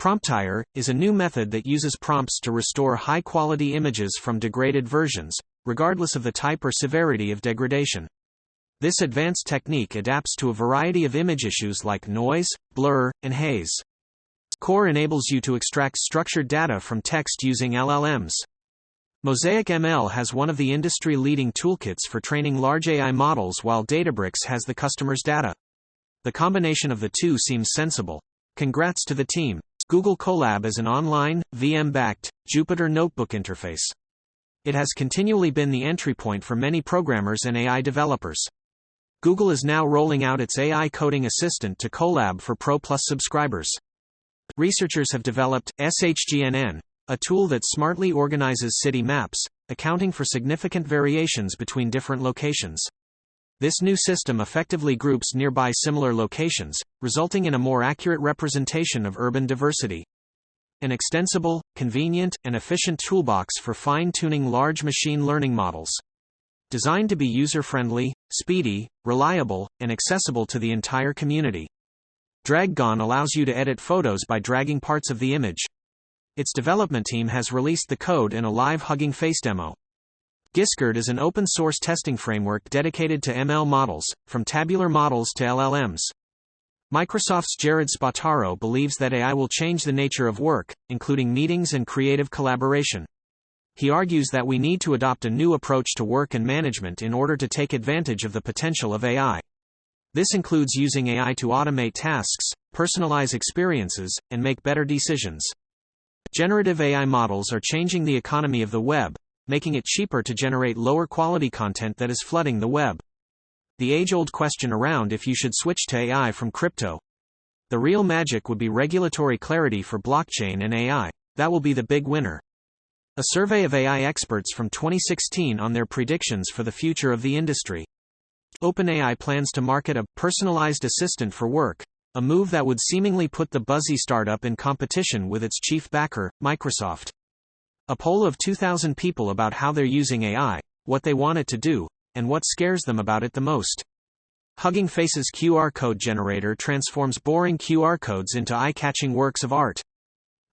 Promptire is a new method that uses prompts to restore high-quality images from degraded versions, regardless of the type or severity of degradation. This advanced technique adapts to a variety of image issues like noise, blur, and haze. Core enables you to extract structured data from text using LLMs. MosaicML has one of the industry-leading toolkits for training large AI models, while Databricks has the customer's data. The combination of the two seems sensible. Congrats to the team. Google Colab is an online, VM-backed, Jupyter notebook interface. It has continually been the entry point for many programmers and AI developers. Google is now rolling out its AI coding assistant to Colab for Pro Plus subscribers. Researchers have developed SHGNN, a tool that smartly organizes city maps, accounting for significant variations between different locations. This new system effectively groups nearby similar locations, resulting in a more accurate representation of urban diversity. An extensible, convenient, and efficient toolbox for fine-tuning large machine learning models. Designed to be user-friendly, speedy, reliable, and accessible to the entire community. DragGAN allows you to edit photos by dragging parts of the image. Its development team has released the code in a live Hugging Face demo. Giskard is an open-source testing framework dedicated to ML models, from tabular models to LLMs. Microsoft's Jared Spataro believes that AI will change the nature of work, including meetings and creative collaboration. He argues that we need to adopt a new approach to work and management in order to take advantage of the potential of AI. This includes using AI to automate tasks, personalize experiences, and make better decisions. Generative AI models are changing the economy of the web, making it cheaper to generate lower-quality content that is flooding the web. The age-old question around if you should switch to AI from crypto. The real magic would be regulatory clarity for blockchain and AI. That will be the big winner. A survey of AI experts from 2016 on their predictions for the future of the industry. OpenAI plans to market a personalized assistant for work, a move that would seemingly put the buzzy startup in competition with its chief backer, Microsoft. A poll of 2,000 people about how they're using AI, what they want it to do, and what scares them about it the most. Hugging Face's QR code generator transforms boring QR codes into eye-catching works of art.